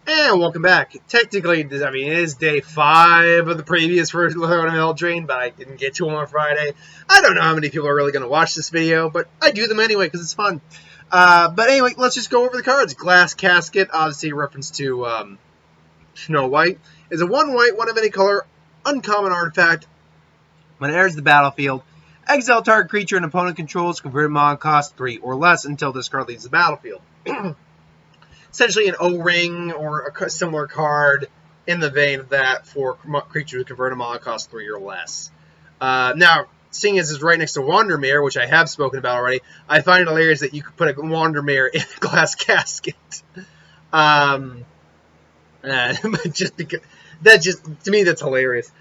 And welcome back. Technically, I mean, it is day 5 of the previous version of Eldraine, but I didn't get to them on Friday. I don't know how many people are really going to watch this video, but I do them anyway because it's fun. But anyway, let's just go over the cards. Glass Casket, obviously a reference to Snow White, is a 1 white, 1 of any color, uncommon artifact. When it enters the battlefield, exile target creature an opponent controls, convert mana cost 3 or less until this card leaves the battlefield. Essentially an O-ring or a similar card in the vein of that for creatures who convert a mana cost 3 or less. Now, seeing as it's right next to Wandermere, which I have spoken about already, I find it hilarious that you could put a Wandermere in a glass casket. Just because to me that's hilarious.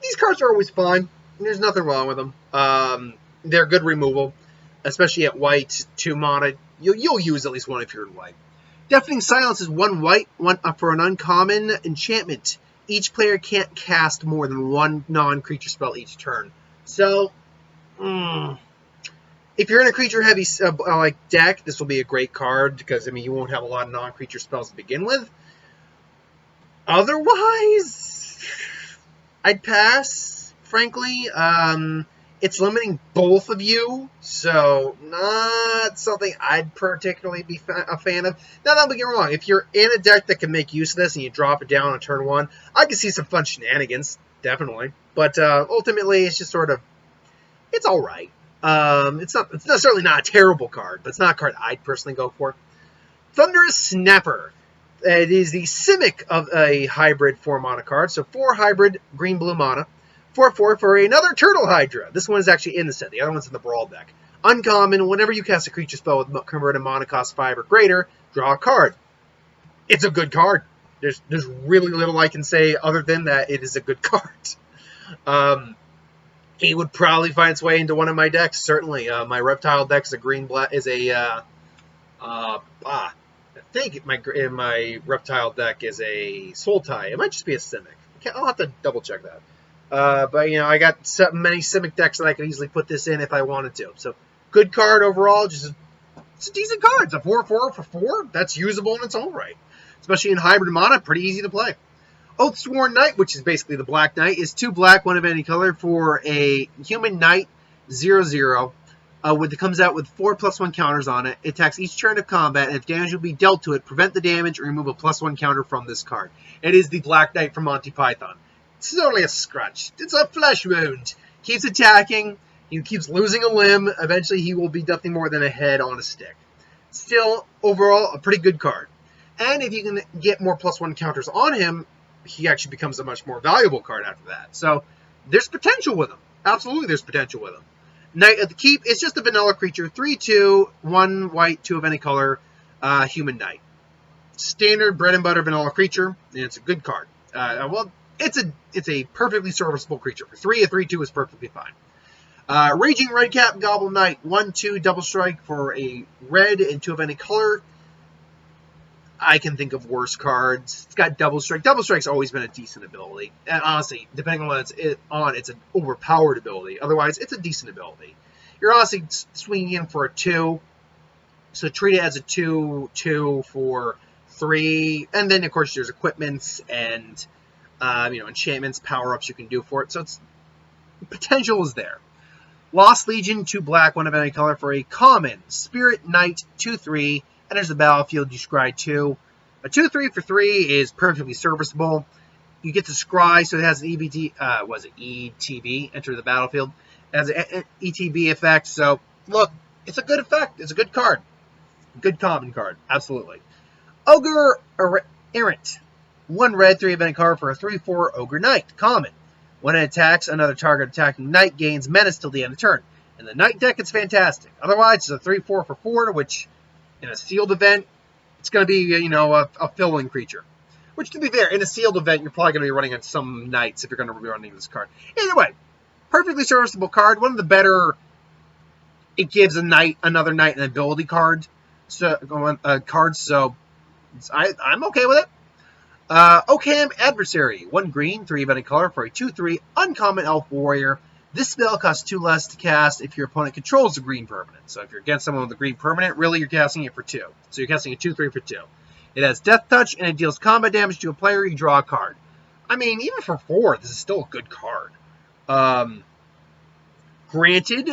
These cards are always fine. There's nothing wrong with them. They're good removal, especially at white 2 mana. You'll use at least one if you're in white. Deafening Silence is 1 white, 1 up for an uncommon enchantment. Each player can't cast more than 1 non-creature spell each turn. So, if you're in a creature-heavy deck, this will be a great card because you won't have a lot of non-creature spells to begin with. Otherwise, I'd pass. Frankly, it's limiting both of you, so not something I'd particularly be a fan of. Now, don't get me wrong. If you're in a deck that can make use of this and you drop it down on turn 1, I can see some fun shenanigans, definitely. But ultimately, it's just sort of, it's all right. It's necessarily not a terrible card, but it's not a card I'd personally go for. Thunderous Snapper. It is the Simic of a hybrid 4 mana card, so 4 hybrid green-blue mana. 4/4 for another Turtle Hydra. This one is actually in the set. The other one's in the Brawl deck. Uncommon, whenever you cast a creature spell with converted mana cost 5 or greater, draw a card. It's a good card. There's really little I can say other than that it is a good card. It would probably find its way into one of my decks, certainly. My Reptile deck is a green-black, I think my Reptile deck is a Soul Tie. It might just be a Simic. I'll have to double-check that. But, I got so many Simic decks that I could easily put this in if I wanted to. So, good card overall. It's a decent card. It's a 4/4 for 4. That's usable in its own right. Especially in hybrid mana, pretty easy to play. Oathsworn Knight, which is basically the Black Knight, is 2 black, 1 of any color for a human knight, 0/0. It comes out with 4+1 counters on it. It attacks each turn of combat, and if damage will be dealt to it, prevent the damage or remove a +1 counter from this card. It is the Black Knight from Monty Python. It's only a scratch. It's a flesh wound. Keeps attacking. He keeps losing a limb. Eventually, he will be nothing more than a head on a stick. Still, overall, a pretty good card. And if you can get more +1 counters on him, he actually becomes a much more valuable card after that. So, there's potential with him. Absolutely, there's potential with him. Knight of the Keep is just a vanilla creature. 3/2, 1 white, 2 of any color, human knight. Standard bread and butter vanilla creature, and it's a good card. It's a perfectly serviceable creature. For 3, a 3/2 is perfectly fine. Raging Redcap Goblin Knight, 1/2 double strike for a red and 2 of any color. I can think of worse cards. It's got double strike. Double strike's always been a decent ability. And honestly, depending on what it's an overpowered ability. Otherwise, it's a decent ability. You're honestly swinging in for a 2. So treat it as a 2/2 for 3. And then, of course, there's equipments and enchantments, power-ups you can do for it. So potential is there. Lost Legion, 2 black, 1 of any color for a common. Spirit Knight, 2/3. Enters the battlefield, you scry 2. A 2/3 for 3 is perfectly serviceable. You get to scry, so it has an ETB, enter the battlefield. It has an ETB effect, so look, it's a good effect. It's a good card. Good common card, absolutely. Ogre Errant. 1 red, 3 of any color for a 3/4 Ogre Knight. Common. When it attacks, another target attacking knight gains menace till the end of turn. In the knight deck, it's fantastic. Otherwise, it's a 3/4 for 4, which, in a sealed event, it's going to be, a fill-in creature. Which, to be fair, in a sealed event, you're probably going to be running on some knights if you're going to be running this card. Either way, perfectly serviceable card. One of the better, it gives another knight an ability card. So I'm okay with it. Occam Adversary. 1 green, 3 of any color for a 2/3 uncommon elf warrior. This spell costs 2 less to cast if your opponent controls the green permanent. So if you're against someone with a green permanent, really you're casting it for 2. So you're casting a 2/3 for 2. It has Death Touch, and it deals combat damage to a player. You draw a card. I mean, even for 4, this is still a good card. Granted,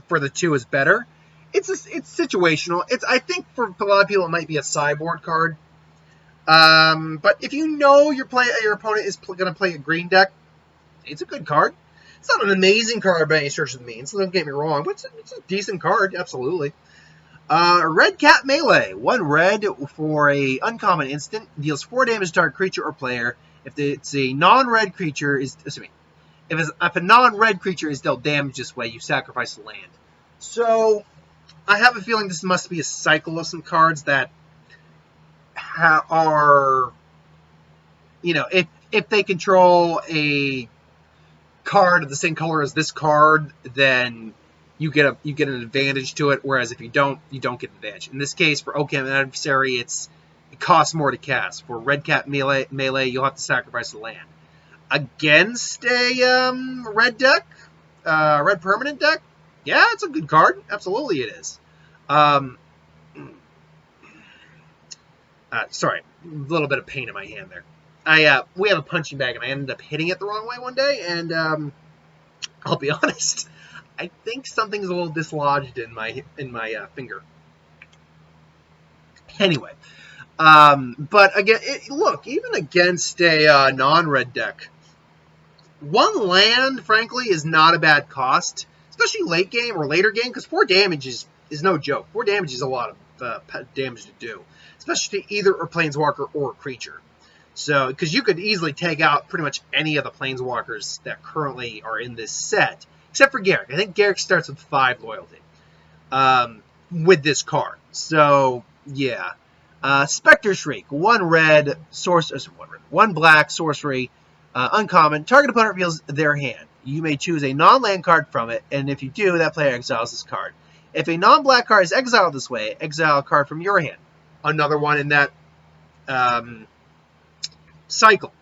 for the 2 is better. It's situational. I think for a lot of people it might be a sideboard card. But if you know your opponent is going to play a green deck, it's a good card. It's not an amazing card by any stretch of the means, so don't get me wrong, but it's a decent card, absolutely. Red Cat Melee. 1 red for a uncommon instant. Deals 4 damage to target creature or player. If it's a non-red creature if a non-red creature is dealt damage this way, you sacrifice the land. So, I have a feeling this must be a cycle of some cards that are, if they control a card of the same color as this card, then you get an advantage to it. Whereas if you don't get an advantage. In this case, for Oakham Adversary, it costs more to cast. For Red Cat Melee, you'll have to sacrifice the land. Against a red deck, red permanent deck, yeah, it's a good card. Absolutely, it is. Sorry, a little bit of pain in my hand there. We have a punching bag, and I ended up hitting it the wrong way one day, and I'll be honest, I think something's a little dislodged in my finger. Anyway, but again, look, even against a non-red deck, 1 land, frankly, is not a bad cost, especially late game or later game, because 4 damage is no joke. 4 damage is a lot of damage to do, especially to either a planeswalker or a creature. So, because you could easily take out pretty much any of the planeswalkers that currently are in this set, except for Garrick. I think Garrick starts with 5 loyalty with this card. So, yeah. Spectre Shriek, 1 red, 1 black, sorcery, uncommon. Target opponent reveals their hand. You may choose a non-land card from it, and if you do, that player exiles this card. If a non-black card is exiled this way, exile a card from your hand. Another one in that cycle.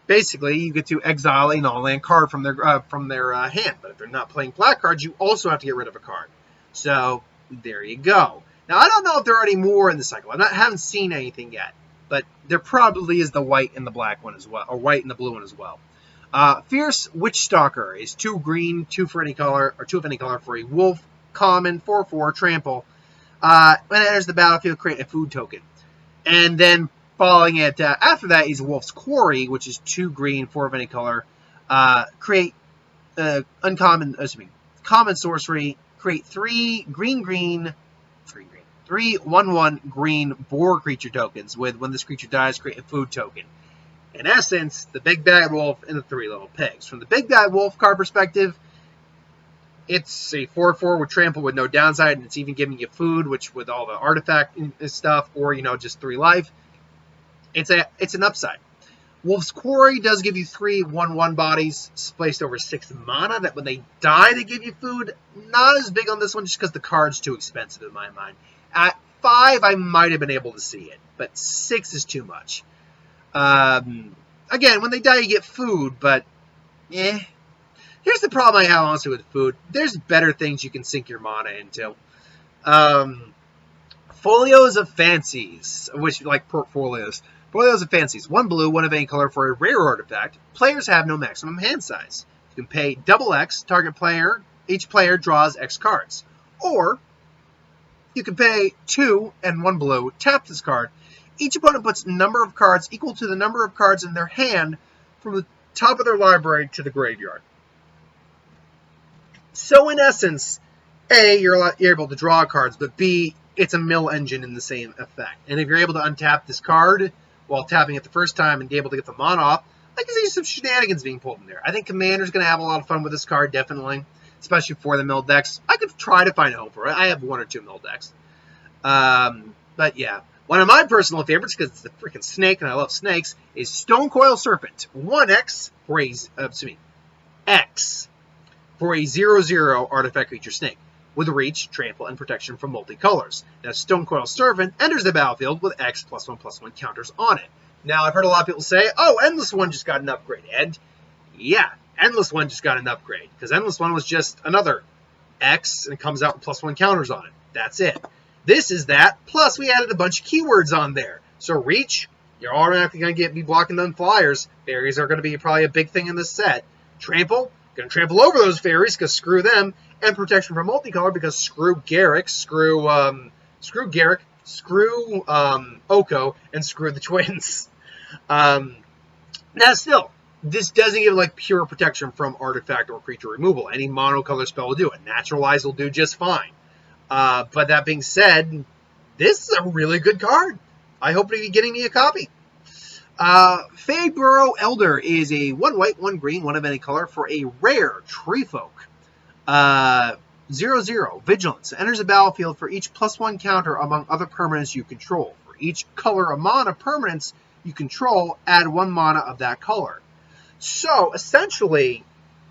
Basically, you get to exile a non-land card from their hand. But if they're not playing black cards, you also have to get rid of a card. So, there you go. Now, I don't know if there are any more in the cycle. I haven't seen anything yet. But there probably is the white and the black one as well. Or white and the blue one as well. Fierce Witchstalker is 2 green, 2 for any color, or 2 of any color for a wolf, common, 4/4, trample. When it enters the battlefield, create a food token. And then following it after that is Wolf's Quarry, which is 2 green, 4 of any color. Create common sorcery. Create 3 green, 3/1/1 green boar creature tokens with when this creature dies, create a food token. In essence, the Big Bad Wolf and the 3 Little Pigs. From the Big Bad Wolf card perspective, it's a 4/4 with trample with no downside, and it's even giving you food, which with all the artifact stuff, or just 3 life, it's an upside. Wolf's Quarry does give you 3 1/1 bodies placed over 6 mana that when they die they give you food. Not as big on this one just because the card's too expensive in my mind. At 5 I might have been able to see it, but 6 is too much. Again, when they die you get food, but here's the problem I have honestly with food. There's better things you can sink your mana into. Folios of Fancies, which like portfolios. Folios of Fancies. 1 blue, 1 of any color for a rare artifact. Players have no maximum hand size. You can pay double X, target player. Each player draws X cards. Or you can pay 2 and 1 blue, tap this card. Each opponent puts number of cards equal to the number of cards in their hand from the top of their library to the graveyard. So in essence, A, you're able to draw cards, but B, it's a mill engine in the same effect. And if you're able to untap this card while tapping it the first time and be able to get the mana off, I can see some shenanigans being pulled in there. I think Commander's going to have a lot of fun with this card, definitely, especially for the mill decks. I could try to find a home for it. I have 1 or 2 mill decks. But yeah. One of my personal favorites, because it's the freaking snake and I love snakes, is Stone Coil Serpent. 1X for a, X for a 0/0 artifact creature snake with reach, trample, and protection from multicolors. Now, Stone Coil Serpent enters the battlefield with X +1/+1 counters on it. Now, I've heard a lot of people say, oh, Endless One just got an upgrade. And yeah, Endless One just got an upgrade, because Endless One was just another X, and it comes out with +1 counters on it. That's it. This is that, plus we added a bunch of keywords on there. So reach, you're automatically going to be blocking them flyers. Fairies are going to be probably a big thing in this set. Trample, going to trample over those fairies because screw them. And protection from multicolor because screw Garrick, screw Garrick, screw Oko, and screw the twins. Now still, this doesn't give like pure protection from artifact or creature removal. Any monocolor spell will do it. Naturalize will do just fine. But that being said, this is a really good card. I hope to be getting me a copy. Faeburrow Elder is a 1 white, 1 green, 1 of any color for a rare Treefolk. 0/0 Vigilance. Enters the battlefield for each +1 counter among other permanents you control. For each color of mana permanents you control, add 1 mana of that color. So, essentially,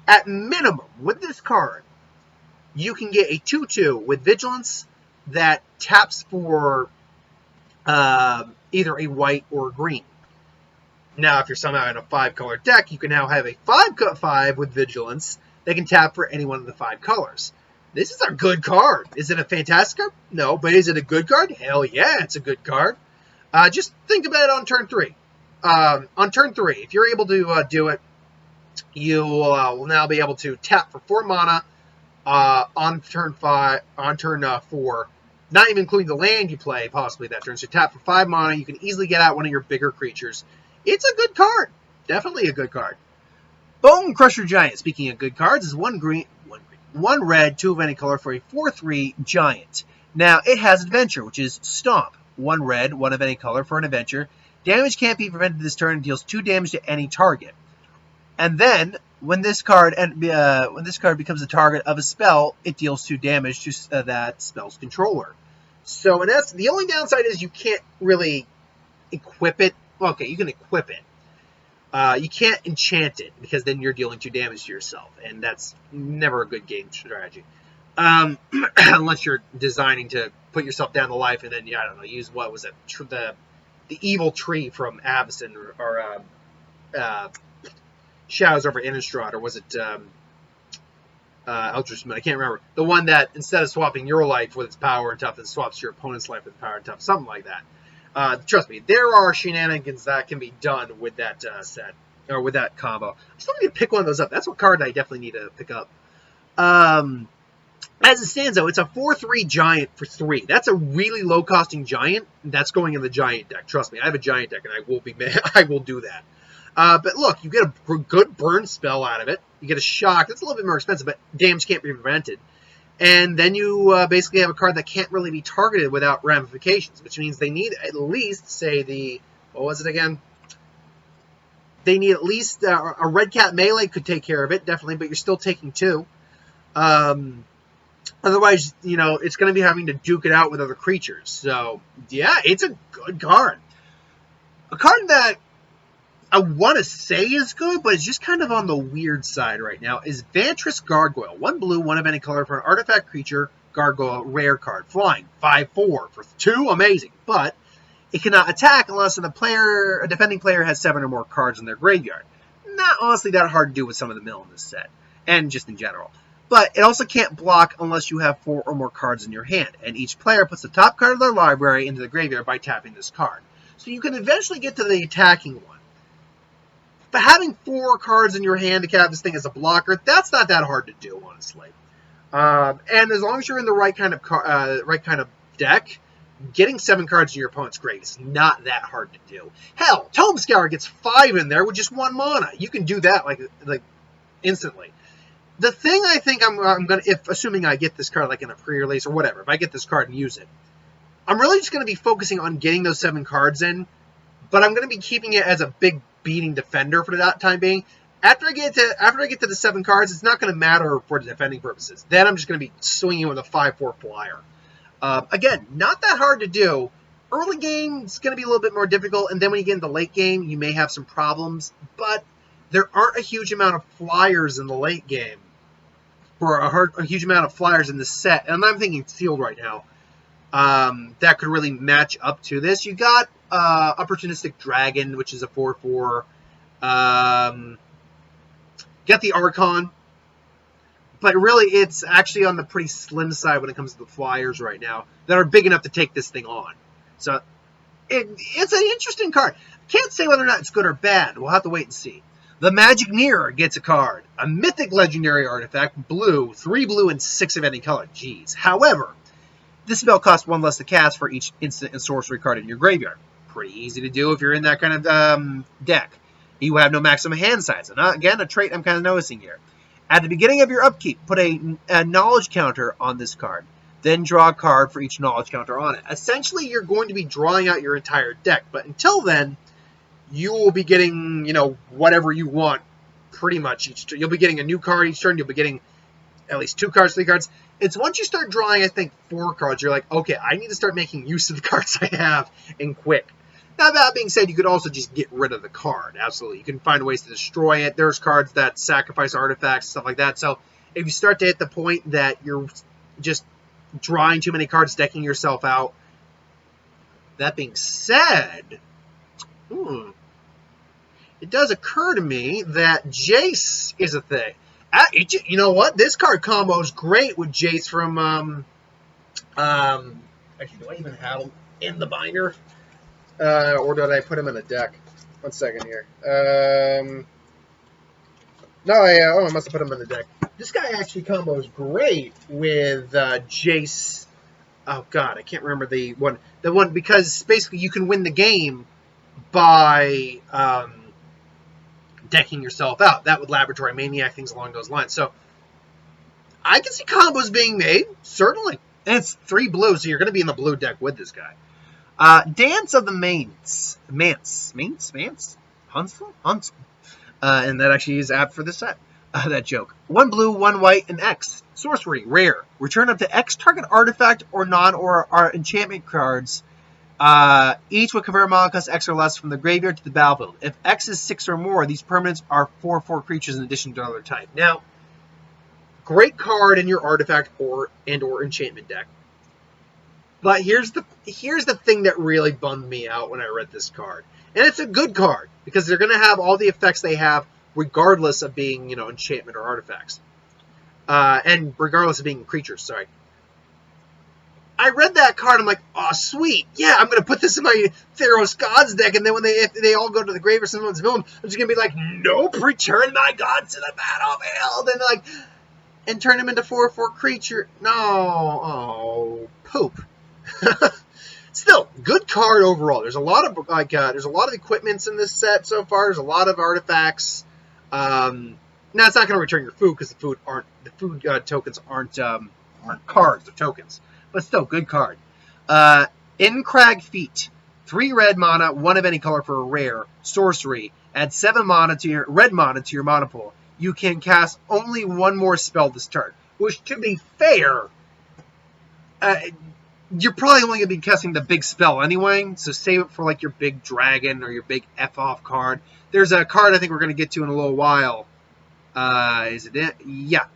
at minimum, with this card, you can get a 2/2 with Vigilance that taps for either a white or a green. Now, if you're somehow in a 5-color deck, you can now have a 5/5 with Vigilance that can tap for any one of the 5 colors. This is a good card. Is it a fantastic card? No, but is it a good card? Hell yeah, it's a good card. Just think about it on turn 3. On turn 3, if you're able to do it, you will now be able to tap for 4 mana on turn 4, not even including the land you play possibly that turn. So tap for 5 mana, you can easily get out one of your bigger creatures. It's a good card. Definitely a good card. Bonecrusher Giant, speaking of good cards, is 1 green, 1 red, 2 of any color for a 4/3 giant. Now, it has Adventure, which is Stomp. 1 red, 1 of any color for an Adventure. Damage can't be prevented this turn and deals 2 damage to any target. And then, when this card becomes the target of a spell, it deals 2 damage to that spell's controller. So, in essence, the only downside is you can't really equip it. Well, okay, you can equip it. You can't enchant it, because then you're dealing 2 damage to yourself, and that's never a good game strategy. Unless you're designing to put yourself down to life, and then, I don't know, use, what was it, the evil tree from Avacyn, or Shadows over Innistrad, or was it Eldritch Moon? I can't remember. The one that, instead of swapping your life with its power and toughness, swaps your opponent's life with power and toughness, something like that. Trust me, there are shenanigans that can be done with that set, or with that combo. I still need to pick one of those up. That's what card I definitely need to pick up. As it stands, though, it's a 4/3 giant for 3. That's a really low-costing giant. That's going in the giant deck. Trust me, I have a giant deck, and I will do that. But look, you get a good burn spell out of it. You get a shock. It's a little bit more expensive, but damage can't be prevented. And then you basically have a card that can't really be targeted without ramifications, which means they need at least, say, what was it again? They need at least a red cat melee could take care of it, definitely, but you're still taking 2. Otherwise, it's going to be having to duke it out with other creatures. So, yeah, it's a good card. A card that I want to say is good, but it's just kind of on the weird side right now, is Ventress Gargoyle. 1 blue, 1 of any color for an artifact creature, gargoyle, rare card. Flying, 5/4 for 2, amazing. But it cannot attack unless a defending player has 7 or more cards in their graveyard. Not honestly that hard to do with some of the mill in this set, and just in general. But it also can't block unless you have 4 or more cards in your hand, and each player puts the top card of their library into the graveyard by tapping this card. So you can eventually get to the attacking one. But having 4 cards in your hand to cap this thing as a blocker, that's not that hard to do, honestly. And as long as you're in the right kind of deck, getting 7 cards in your opponent's grave is not that hard to do. Hell, Tome Scour gets 5 in there with just 1 mana. You can do that like instantly. The thing I think I'm gonna, assuming I get this card like in a pre-release or whatever, if I get this card and use it, I'm really just going to be focusing on getting those 7 cards in, but I'm going to be keeping it as a big beating defender for that time being. After I get to the 7 cards, it's not going to matter for the defending purposes. Then I'm just going to be swinging with a 5/4 flyer. Again, not that hard to do. Early game, it's going to be a little bit more difficult, and then when you get into late game, you may have some problems, but there aren't a huge amount of flyers in the late game, or a huge amount of flyers in the set, and I'm thinking sealed right now, that could really match up to this. You got Opportunistic Dragon, which is a 4/4. Got the Archon, but really it's actually on the pretty slim side when it comes to the flyers right now that are big enough to take this thing on. So It's an interesting card. Can't say whether or not it's good or bad. We'll have to wait and see. The Magic Mirror gets a card. A mythic legendary artifact, blue, 3 blue and 6 of any color. Jeez. However, this spell costs 1 less to cast for each instant and sorcery card in your graveyard. Pretty easy to do if you're in that kind of deck. You have no maximum hand size. And again, a trait I'm kind of noticing here. At the beginning of your upkeep, put a knowledge counter on this card. Then draw a card for each knowledge counter on it. Essentially, you're going to be drawing out your entire deck. But until then, you will be getting, whatever you want pretty much each turn. You'll be getting a new card each turn. You'll be getting at least 2 cards, 3 cards. It's once you start drawing, I think, 4 cards, you're like, okay, I need to start making use of the cards I have and quick. Now, that being said, you could also just get rid of the card. Absolutely. You can find ways to destroy it. There's cards that sacrifice artifacts, stuff like that. So if you start to hit the point that you're just drawing too many cards, decking yourself out. That being said, it does occur to me that Jace is a thing. You know what? This card combo is great with Jace from, actually, do I even have him in the binder? Or did I put him in a deck? 1 second here. No, I must have put him in the deck. This guy actually combos great with Jace. Oh, God, I can't remember the one. The one, because basically you can win the game by decking yourself out. That with Laboratory Maniac, things along those lines. So I can see combos being made, certainly. And it's 3 blue, so you're going to be in the blue deck with this guy. Dance of the Mance. Huntsville? And that actually is apt for the set. That joke. 1 blue, 1 white, and X. Sorcery, rare. Return up to X target artifact or or enchantment cards. Each will convert mana cost X or less from the graveyard to the battlefield. If X is 6 or more, these permanents are 4/4 creatures in addition to another type. Now, great card in your artifact or enchantment deck. But here's the thing that really bummed me out when I read this card. And it's a good card, because they're going to have all the effects they have regardless of being, enchantment or artifacts. And regardless of being creatures, sorry. I read that card, I'm like, oh, sweet. Yeah, I'm going to put this in my Theros Gods deck, and then when if they all go to the grave or someone's villain, I'm just going to be like, nope, return my gods to the battlefield, and turn them into 4/4 creature. No, oh, poop. Still, good card overall. There's a lot of equipments in this set so far. There's a lot of artifacts. Now it's not going to return your food because the food tokens aren't cards, they're tokens. But still, good card. Incrag Feet, 3 red mana, 1 of any color for a rare sorcery. Add 7 mana to your red mana to your mana pool. You can cast only 1 more spell this turn. Which, to be fair, you're probably only going to be casting the big spell anyway, so save it for like your big dragon or your big F-off card. There's a card I think we're going to get to in a little while. Is it it? Yeah.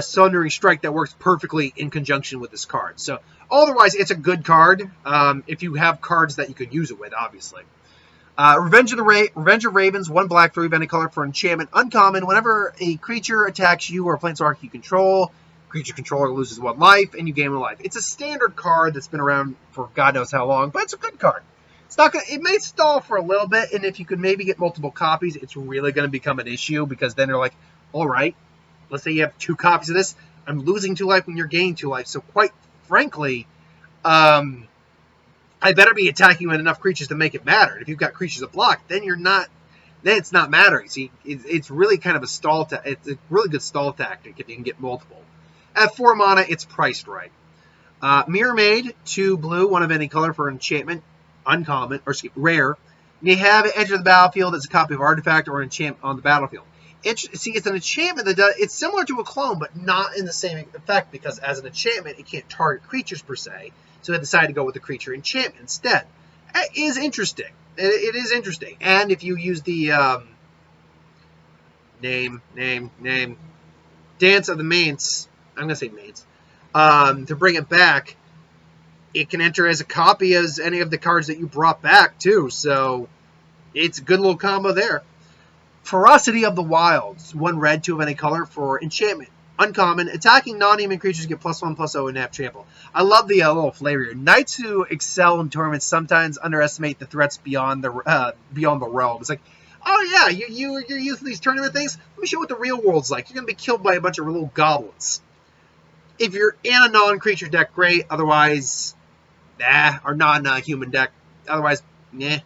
Sundering Strike that works perfectly in conjunction with this card. So otherwise, it's a good card if you have cards that you could use it with, obviously. Revenge of Ravens, 1 black, 3 of any color for enchantment. Uncommon, whenever a creature attacks you or a planeswalker you control, creature controller loses 1 life, and you gain 1 life. It's a standard card that's been around for God knows how long, but it's a good card. It's not gonna. It may stall for a little bit, and if you could maybe get multiple copies, it's really going to become an issue, because then they're like, all right, let's say you have 2 copies of this. I'm losing 2 life when you're gaining 2 life. So quite frankly, I better be attacking with enough creatures to make it matter. And if you've got creatures to block, then you're not. Then it's not mattering. See, it's really kind of a stall. It's a really good stall tactic if you can get multiple. At 4 mana, it's priced right. Mirror Maid, 2 blue, 1 of any color for enchantment, uncommon or rare. You have it enter the battlefield as a copy of artifact or enchantment on the battlefield. It's an enchantment that it's similar to a clone, but not in the same effect, because as an enchantment, it can't target creatures per se. So they decided to go with the creature enchantment instead. It is interesting. It is interesting. And if you use the name, Dance of the Mains, I'm going to say Mains, to bring it back, it can enter as a copy as any of the cards that you brought back, too. So it's a good little combo there. Ferocity of the Wilds, 1 red, 2 of any color for enchantment. Uncommon. Attacking non-human creatures get +1/+0 and have trample. I love the little flavor here. Knights who excel in tournaments sometimes underestimate the threats beyond the realm. It's like, oh yeah, you're using these tournament things. Let me show you what the real world's like. You're gonna be killed by a bunch of little goblins. If you're in a non-creature deck, great. Otherwise, nah. Or non-human deck. Otherwise, nah.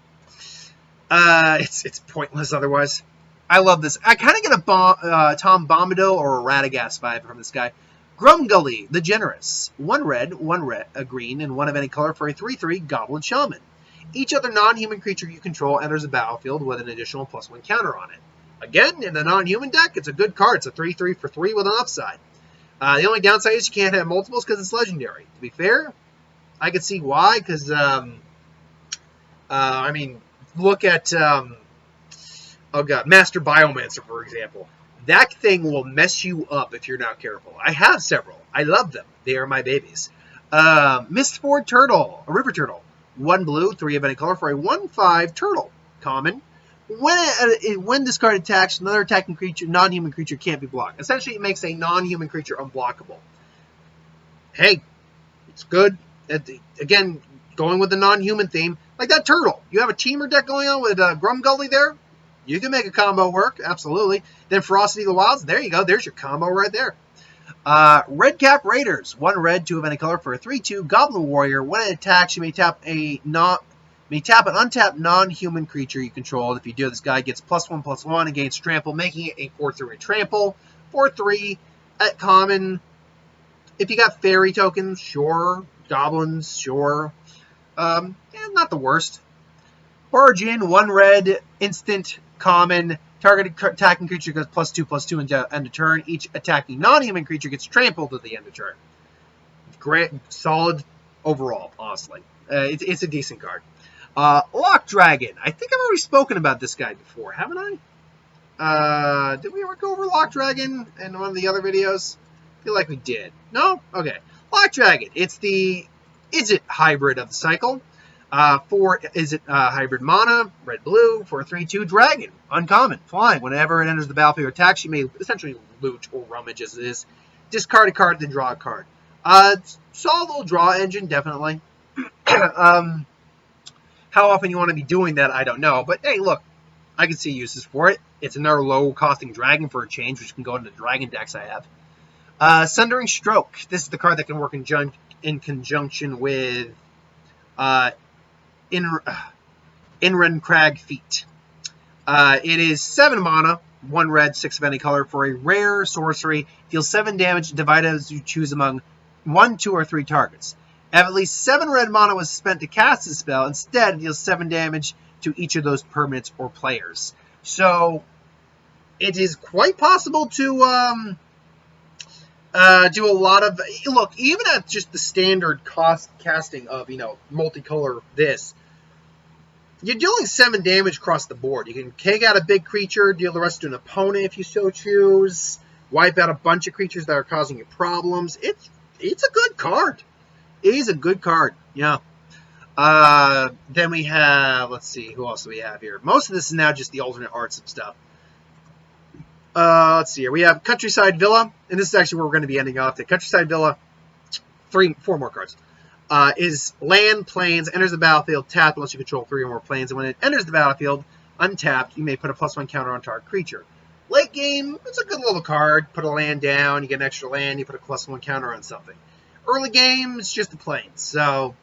It's pointless otherwise. I love this. I kind of get a Tom Bombadil or a Radagast vibe from this guy. Grumgully, the Generous. 1 red, 1 red, a green, and 1 of any color for a 3/3 Goblin Shaman. Each other non-human creature you control enters the battlefield with an additional +1 counter on it. Again, in the non-human deck, it's a good card. It's a 3/3 for 3 with an upside. The only downside is you can't have multiples because it's legendary. To be fair, I could see why, because, I mean, look at, oh god, Master Biomancer, for example. That thing will mess you up if you're not careful. I have several. I love them. They are my babies. Mistford Turtle, a river turtle. 1 blue, 3 of any color for a 1/5 turtle. Common. When this card attacks, another attacking creature, non-human creature can't be blocked. Essentially, it makes a non-human creature unblockable. Hey, it's good. Again, going with the non-human theme, like that turtle. You have a teamer deck going on with Grumgully there. You can make a combo work, absolutely. Then Ferocity of the Wilds, there you go. There's your combo right there. Red Cap Raiders, 1 red, 2 of any color for a 3/2 Goblin Warrior. When it attacks, you may tap an untapped non-human creature you control. If you do, this guy gets +1/+1 against trample, making it a 4/3 trample. 4/3 at common. If you got fairy tokens, sure. Goblins, sure. Not the worst. Origin, 1 red, instant, common. Targeted attacking creature goes +2/+2 end of turn. Each attacking non-human creature gets trampled at the end of turn. Great, solid overall, honestly. It's a decent card. Lock Dragon. I think I've already spoken about this guy before, haven't I? Did we ever go over Lock Dragon in one of the other videos? I feel like we did. No? Okay. Lock Dragon. It's the Izzet hybrid of the cycle. 4 Izzet hybrid mana, red-blue, for a 3/2 dragon. Uncommon. Flying. Whenever it enters the battlefield or attacks, you may essentially loot or rummage as it is. Discard a card, then draw a card. Solid little draw engine, definitely. How often you want to be doing that, I don't know. But hey, look, I can see uses for it. It's another low-costing dragon for a change, which can go into the dragon decks I have. Sundering Stroke. This is the card that can work in conjunction with Inren Crag Feet. It is 7 mana, 1 red, 6 of any color for a rare sorcery. Deals 7 damage, divided as you choose among 1, 2, or 3 targets. If at least 7 red mana was spent to cast this spell, instead it deals 7 damage to each of those permanents or players. So it is quite possible to do a lot of... Look, even at just the standard casting of, multicolor this, you're dealing 7 damage across the board. You can take out a big creature, deal the rest to an opponent if you so choose, wipe out a bunch of creatures that are causing you problems. It's a good card. It is a good card, yeah. Then we have, let's see, who else do we have here? Most of this is now just the alternate arts and stuff. Let's see here. We have Countryside Villa, and this is actually where we're going to be ending off. The Countryside Villa, 4 more cards. Is land, plains, enters the battlefield, tapped unless you control 3 or more plains. And when it enters the battlefield, untapped, you may put a +1 counter on target creature. Late game, it's a good little card. Put a land down, you get an extra land, you put a +1 counter on something. Early game, it's just the plains. So,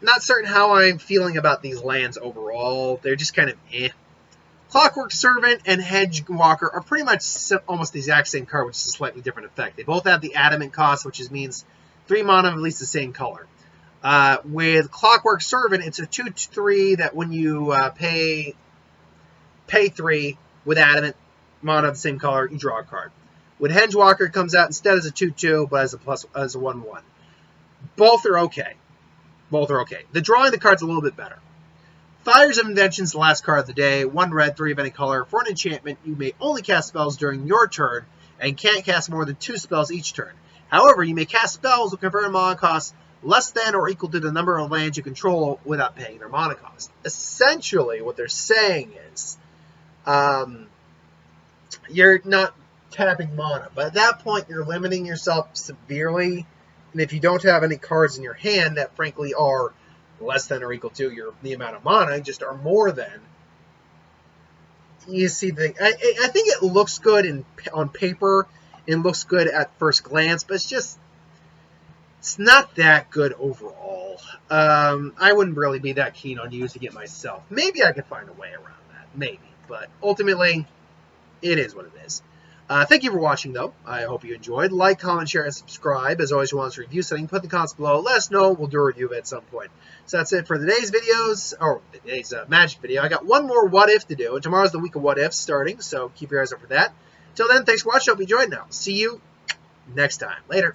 not certain how I'm feeling about these lands overall. They're just kind of eh. Clockwork Serpent and Hedge Walker are pretty much almost the exact same card, which is a slightly different effect. They both have the adamant cost, which means 3 mana of at least the same color. With Clockwork Servant, it's a 2/3 that when you pay 3 with adamant mana of the same color, you draw a card. With Hedge Walker, it comes out instead as a 2/2, but as a 1/1. Both are okay. The drawing of the card's a little bit better. Fires of Invention is the last card of the day. 1 red, 3 of any color. For an enchantment, you may only cast spells during your turn and can't cast more than 2 spells each turn. However, you may cast spells with converted mana cost less than or equal to the number of lands you control without paying their mana cost. Essentially, what they're saying is, you're not tapping mana. But at that point, you're limiting yourself severely. And if you don't have any cards in your hand that, frankly, are less than or equal to the amount of mana, just are more than, you see the. I think it looks good on paper. It looks good at first glance, but it's not that good overall. I wouldn't really be that keen on using it myself. Maybe I could find a way around that. Maybe. But ultimately, it is what it is. Thank you for watching, though. I hope you enjoyed. Like, comment, share, and subscribe. As always, if you want us to review something, put in the comments below. Let us know. We'll do a review of it at some point. So that's it for today's videos, or today's Magic video. I got one more What If to do, and tomorrow's the week of What Ifs starting, so keep your eyes up for that. Till then, thanks for watching. I hope you enjoyed. Now, see you next time. Later.